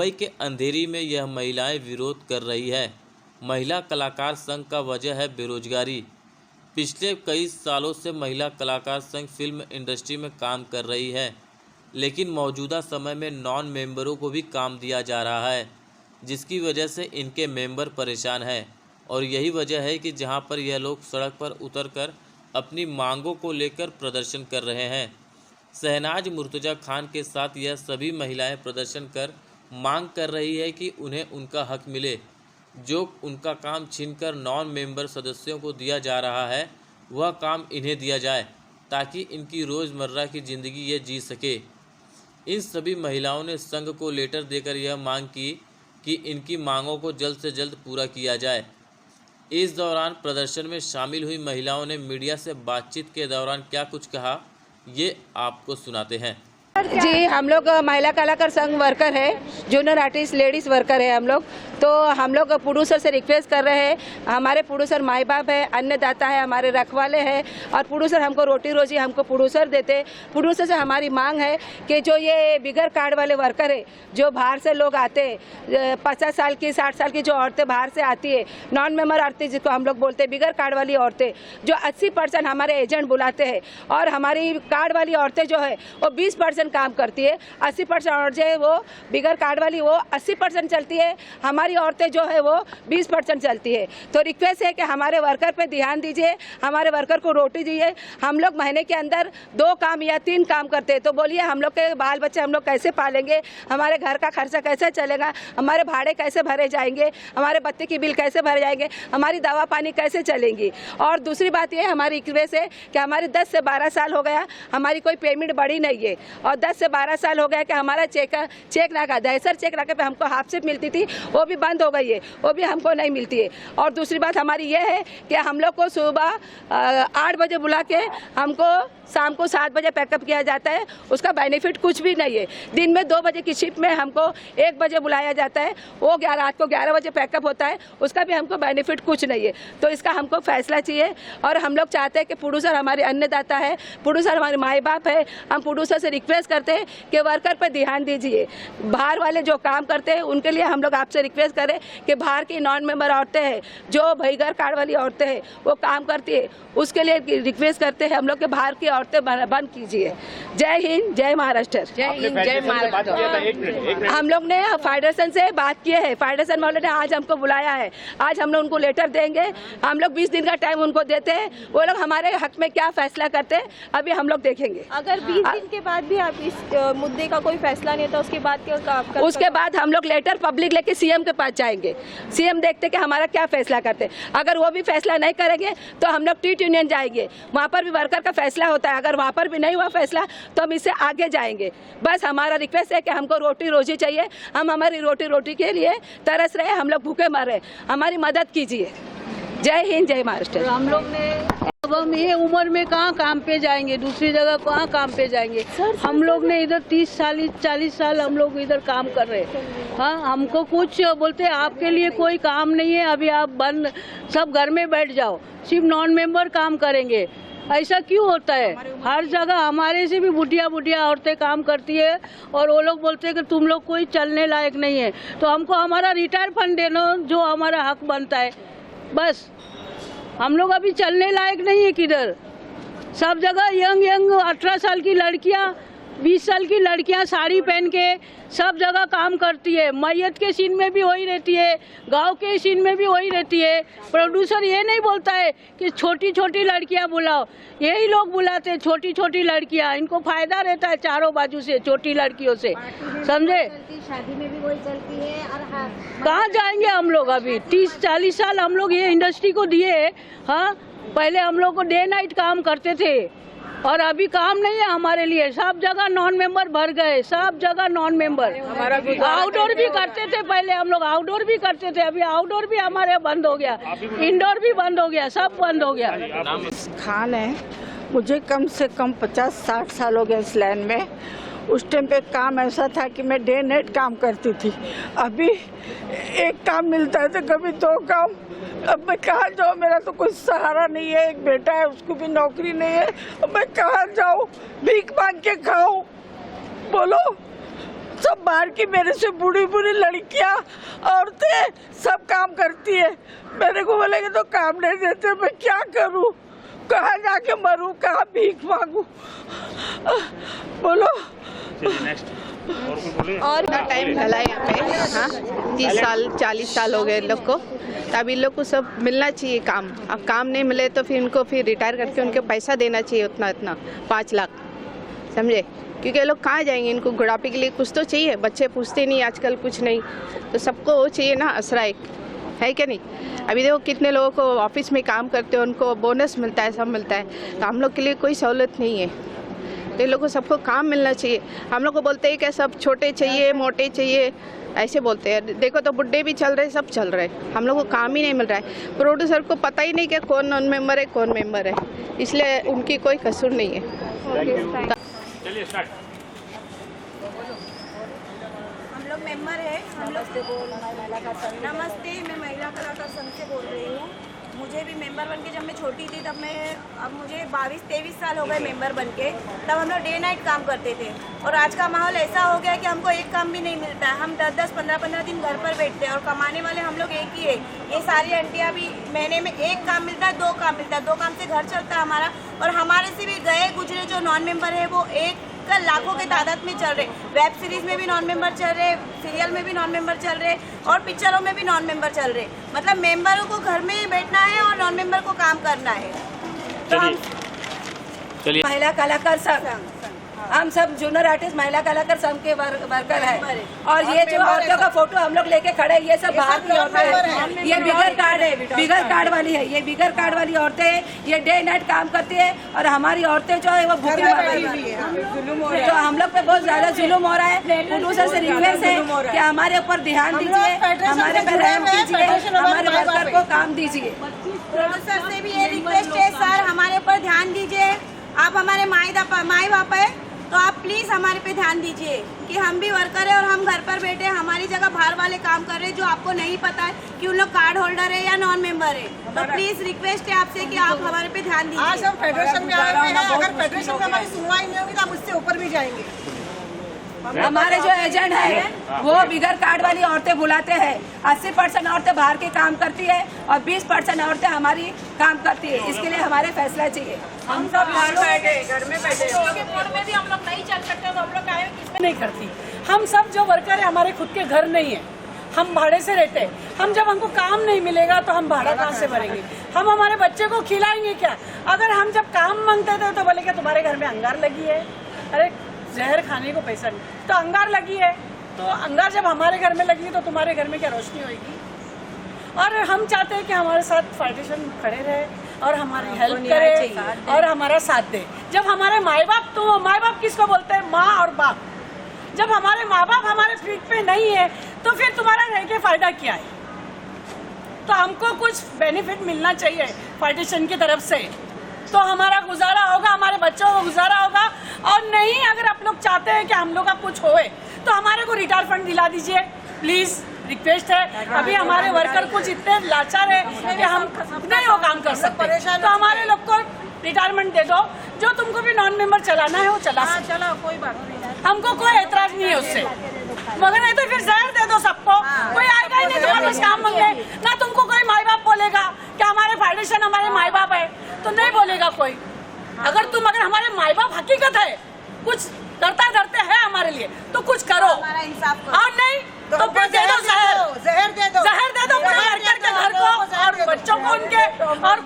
मुंबई के अंधेरी में यह महिलाएं विरोध कर रही है। महिला कलाकार संघ का वजह है बेरोजगारी। पिछले कई सालों से महिला कलाकार संघ फिल्म इंडस्ट्री में काम कर रही है, लेकिन मौजूदा समय में नॉन मेंबरों को भी काम दिया जा रहा है, जिसकी वजह से इनके मेंबर परेशान हैं। और यही वजह है कि जहां पर यह लोग सड़क पर उतरकर अपनी मांगों को लेकर प्रदर्शन कर रहे हैं। शहनाज मुर्तजा खान के साथ यह सभी महिलाएं प्रदर्शन कर मांग कर रही है कि उन्हें उनका हक मिले। जो उनका काम छीनकर नॉन मेंबर सदस्यों को दिया जा रहा है, वह काम इन्हें दिया जाए ताकि इनकी रोज़मर्रा की ज़िंदगी ये जी सके। इन सभी महिलाओं ने संघ को लेटर देकर यह मांग की कि इनकी मांगों को जल्द से जल्द पूरा किया जाए। इस दौरान प्रदर्शन में शामिल हुई महिलाओं ने मीडिया से बातचीत के दौरान क्या कुछ कहा, ये आपको सुनाते हैं। जी, हम लोग महिला कलाकार संघ वर्कर है, जूनियर आर्टिस्ट लेडीज़ वर्कर है हम लोग। तो हम लोग प्रोड्यूसर से रिक्वेस्ट कर रहे हैं, हमारे प्रोड्यूसर माई बाप है, अन्नदाता है, हमारे रखवाले हैं, और प्रोड्यूसर हमको रोटी रोजी हमको प्रोड्यूसर देते। प्रोड्यूसर से हमारी मांग है कि जो ये बिगर कार्ड वाले वर्कर है, जो बाहर से लोग आते हैं, 50 साल की 60 साल की जो औरतें बाहर से आती है, नॉन मेंबर औरतें जिसको हम लोग बोलते हैं, बिगर कार्ड वाली औरतें, जो 80% हमारे एजेंट बुलाते हैं, और हमारी कार्ड वाली औरतें जो है वो 20% काम करती है। 80% और जो है वो बिगर कार्ड वाली वो 80% चलती है, हमारी औरतें जो है वो 20% चलती है। तो रिक्वेस्ट है कि हमारे वर्कर पे ध्यान दीजिए, हमारे वर्कर को रोटी दीजिए। हम लोग महीने के अंदर 2 काम या 3 काम करते हैं, तो बोलिए हम लोग के बाल बच्चे हम लोग कैसे पालेंगे, हमारे घर का खर्चा कैसे चलेगा, हमारे भाड़े कैसे भरे जाएंगे, हमारे बत्ती की बिल कैसे भरे जाएंगे, हमारी दवा पानी कैसे चलेंगी। और दूसरी बात ये हमारी रिक्वेस्ट है कि हमारे 10 से 12 साल हो गया, हमारी कोई पेमेंट बढ़ी नहीं है, और 10 से 12 साल हो गया कि हमारा चेक नाका दहसर चेक नाके पे हमको हाफ सिप मिलती थी, वो भी बंद हो गई है, वो भी हमको नहीं मिलती है। और दूसरी बात हमारी ये है कि हम लोग को सुबह 8 बजे बुला के हमको शाम को 7 बजे पैकअप किया जाता है, उसका बेनिफिट कुछ भी नहीं है। दिन में 2 बजे की शिफ्ट में हमको 1 बजे बुलाया जाता है, वो रात को 11 बजे पैकअप होता है, उसका भी हमको बेनिफिट कुछ नहीं है। तो इसका हमको फैसला चाहिए, और हम लोग चाहते हैं कि प्रोड्यूसर हमारे अन्नदाता है, प्रोड्यूसर हमारे माई बाप है। हम प्रोड्यूसर से रिक्वेस्ट करते हैं कि वर्कर पर ध्यान दीजिए। बाहर वाले जो काम करते हैं उनके लिए हम लोग आपसे रिक्वेस्ट करें कि बाहर की नॉन मेंबर औरतें हैं, जो बिगर कार्ड वाली औरतें हैं, वो काम करती है, उसके लिए रिक्वेस्ट करते हैं हम लोग के बाहर की औरतें बंद कीजिए। जय हिंद, जय महाराष्ट्र। जय हिंद, जय महाराष्ट्र। हम लोग ने फेडरेशन से बात की है, फेडरेशन वाले ने आज हमको बुलाया है, आज हम लोग उनको लेटर देंगे। हम लोग 20 दिन का टाइम उनको देते हैं, वो लोग हमारे हक में क्या फैसला करते हैं अभी हम लोग देखेंगे। अगर 20 दिन के बाद भी आप इस मुद्दे का कोई फैसला नहीं था, उसके बाद क्या? उसके बाद हम लोग लेटर पब्लिक लेके सीएम के पास जाएंगे, सीएम देखते कि हमारा क्या फैसला करते हैं। अगर वो भी फैसला नहीं करेंगे तो हम लोग टीट यूनियन जाएंगे, वहाँ पर भी वर्कर का फैसला होता है। अगर वहाँ पर भी नहीं हुआ फैसला तो हम इससे आगे जाएंगे। बस हमारा रिक्वेस्ट है कि हमको रोटी रोजी चाहिए, हम हमारी रोटी के लिए तरस रहे, हम लोग भूखे मर रहे, हमारी मदद कीजिए। जय हिंद, जय महाराष्ट्र। हम लोग ने अब हम ये उम्र में कहाँ काम पे जाएंगे, दूसरी जगह कहाँ काम पे जाएंगे। हम लोग ने इधर 30-40 साल हम लोग इधर काम कर रहे हैं। हाँ, हमको कुछ बोलते आपके लिए कोई काम नहीं है, अभी आप बंद सब घर में बैठ जाओ, सिर्फ नॉन मेंबर काम करेंगे। ऐसा क्यों होता है? हर जगह हमारे से भी बुढ़िया औरतें काम करती है, और वो लोग बोलते हैं कि तुम लोग कोई चलने लायक नहीं है। तो हमको हमारा रिटायर फंड देना, जो हमारा हक बनता है। बस हम लोग अभी चलने लायक नहीं है किधर। सब जगह यंग 18 साल की लड़कियां, 20 साल की लड़कियां साड़ी पहन के सब जगह काम करती है। मैयत के सीन में भी वही रहती है, गांव के सीन में भी वही रहती है। प्रोड्यूसर ये नहीं बोलता है कि छोटी छोटी लड़कियां बुलाओ, यही लोग बुलाते हैं छोटी छोटी लड़कियां। इनको फायदा रहता है चारों बाजू से छोटी लड़कियों से, समझे? शादी में भी वही चलती है। और कहाँ जाएंगे हम लोग? अभी 30-40 साल हम लोग ये इंडस्ट्री को दिए। हाँ, पहले हम लोग को डे नाइट काम करते थे, और अभी काम नहीं है हमारे लिए। सब जगह नॉन मेंबर भर गए, सब जगह नॉन मेंबर। आउटडोर भी करते थे पहले, हम लोग आउटडोर भी करते थे, अभी आउटडोर भी हमारे बंद हो गया, इंडोर भी बंद हो गया, सब बंद हो गया। खान है, मुझे कम से कम 50-60 साल हो गए इस लाइन में। उस टाइम पे काम ऐसा था कि मैं डे नाइट काम करती थी, अभी एक काम मिलता है तो कभी 2 काम। अब मैं कहाँ जाऊँ, मेरा तो कोई सहारा नहीं है, एक बेटा है उसको भी नौकरी नहीं है, अब मैं कहाँ जाऊँ, भीख मांग के खाऊँ, बोलो सब बाहर की मेरे से बूढ़ी बूढ़ी लड़कियां, औरतें सब काम करती है। मेरे को बोलेंगे तो काम नहीं देते, मैं क्या करूं, कहाँ जाके मरूं, कहाँ भीख मांगू। बोलो। और टाइम डला है यहाँ पे, हाँ 30 साल 40 साल हो गए इन लोग को। तो अब इन लोग को सब मिलना चाहिए काम। अब काम नहीं मिले तो फिर इनको फिर रिटायर करके उनको पैसा देना चाहिए उतना 5 लाख, समझे? क्योंकि ये लोग कहाँ जाएंगे, इनको बुढ़ापे के लिए कुछ तो चाहिए। बच्चे पूछते नहीं आजकल कुछ नहीं, तो सबको वो चाहिए ना आसरा एक, है क्या नहीं? अभी देखो कितने लोगों को ऑफिस में काम करते हैं उनको बोनस मिलता है, सब मिलता है। तो हम लोग के लिए कोई सहूलत नहीं है। तो इन लोगों को सबको काम मिलना चाहिए। हम लोग को बोलते हैं कि सब छोटे चाहिए, मोटे चाहिए, ऐसे बोलते हैं। देखो तो बुढ़े भी चल रहे, सब चल रहे, हम लोग को काम ही नहीं मिल रहा है। प्रोड्यूसर को पता ही नहीं कि कौन नॉन मेंबर है, कौन मेंबर है, इसलिए उनकी कोई कसूर नहीं है। चलिए स्टार्ट। हम लोग मेंबर है, हम लोग नमस्ते, मैं महिला कलाकार संघ से बोल रही हूँ। मुझे भी मेंबर बन के जब मैं छोटी थी तब अब मुझे 22-23 साल हो गए मेंबर बन के। तब हम लोग डे नाइट काम करते थे और आज का माहौल ऐसा हो गया कि हमको एक काम भी नहीं मिलता है। हम 10-10, 15-15 दिन घर पर बैठते हैं और कमाने वाले हम लोग एक ही है। ये सारी आंटियाँ भी महीने में एक काम मिलता है, 2 काम मिलता है, 2 काम से घर चलता है हमारा। और हमारे से भी गए गुजरे जो नॉन मेंबर है वो एक लाखों के तादाद में चल रहे। वेब सीरीज में भी नॉन मेंबर चल रहे, सीरियल में भी नॉन मेंबर चल रहे और पिक्चरों में भी नॉन मेंबर चल रहे। मतलब मेंबरों को घर में ही बैठना है और नॉन मेंबर को काम करना है। चलिए महिला कलाकार संघ, हम सब जूनियर आर्टिस्ट महिला कलाकार संघ के वर्कर है। और ये जो औरतों का फोटो हम लोग लेके खड़े, ये सब बाहर की औरतें हैं। ये बिगर कार्ड है, बिगर कार्ड वाली है, ये बिगर कार्ड वाली औरतें हैं। ये डे नाइट काम करती है और हमारी औरतें जो है वो भूखी मर रही है। तो हम लोग पे बहुत ज्यादा जुल्म हो रहा है। प्रोड्यूसर से रिक्वेस्ट है कि हमारे ऊपर ध्यान दीजिए, हमारे पे रहम कीजिए, हमारे वर्कर को काम दीजिए। प्रोड्यूसर से भी ये रिक्वेस्ट है, सर हमारे ऊपर ध्यान दीजिए। आप हमारे माई बाप है तो आप प्लीज़ हमारे पे ध्यान दीजिए कि हम भी वर्कर है और हम घर पर बैठे हमारी जगह बाहर वाले काम कर रहे हैं, जो आपको नहीं पता है कि उन लोग कार्ड होल्डर है या नॉन मेंबर है। तो प्लीज़ रिक्वेस्ट है आपसे कि आप हमारे पे ध्यान दीजिए। आज हम फेडरेशन में आए हुए हैं, अगर फेडरेशन में हमारी सुनवाई नहीं होगी तो हम उससे ऊपर भी जाएंगे। हमारे जो एजेंट है वो बिगर कार्ड वाली औरतें बुलाते हैं। 80% औरतें बाहर के काम करती है और 20% औरतें हमारी काम करती है। इसके लिए हमारे फैसला चाहिए। हम सब घर में बैठे में भी हम लोग नहीं चल सकते, तो हम लोग काहे किसमें नहीं करती। हम सब जो वर्कर है हमारे खुद के घर नहीं है, हम भाड़े से रहते हैं। हम जब हमको काम नहीं मिलेगा तो हम भाड़ा कहाँ से भरेंगे? हम हमारे बच्चे को खिलाएंगे क्या? अगर हम जब काम मांगते थे तो बोले कि तुम्हारे घर में अंगार लगी है। अरे जहर खाने को पैसा नहीं, तो अंगार लगी है, तो अंगार जब हमारे घर में लगी तो तुम्हारे घर में क्या रोशनी होगी? और हम चाहते हैं कि हमारे साथ फाउंडेशन खड़े रहे और हमारी हेल्प करे और हमारा साथ दे। जब हमारे माँ बाप, तो माँ बाप किसको बोलते हैं? माँ और बाप। जब हमारे माँ बाप हमारे फीट पे नहीं है तो फिर तुम्हारा रह के फायदा क्या है? तो हमको कुछ बेनिफिट मिलना चाहिए फाउंडेशन की तरफ से, तो हमारा गुजारा होगा, हमारे बच्चों को गुजारा होगा। और नहीं, अगर आप लोग चाहते हैं कि हम लोग का कुछ होए तो हमारे को रिटायर फंड दिला दीजिए प्लीज, रिक्वेस्ट है। अभी हमारे वर्कर कुछ इतने लाचार है कि हम नहीं वो काम कर सकते, तो हमारे लोग को रिटायरमेंट दे दो। जो तुमको भी नॉन मेंबर चलाना है वो चला, कोई बात नहीं, हमको कोई एतराज नहीं है उससे। मगर नहीं तो फिर जहर दे दो सबको, कोई आएगा ही नहीं तुम्हारे पास काम मांगने। ना तुमको कोई माई बाप बोलेगा कि हमारे फाउंडेशन हमारे माई बाप है, तो नहीं बोलेगा कोई। अगर हमारे माई बाप हकीकत है, कुछ करता धरते है हमारे लिए, तो कुछ करो। और नहीं तो फिर दे दो जहर, जहर दे दो पूरे वर्कर के घर को और बच्चों को उनके, और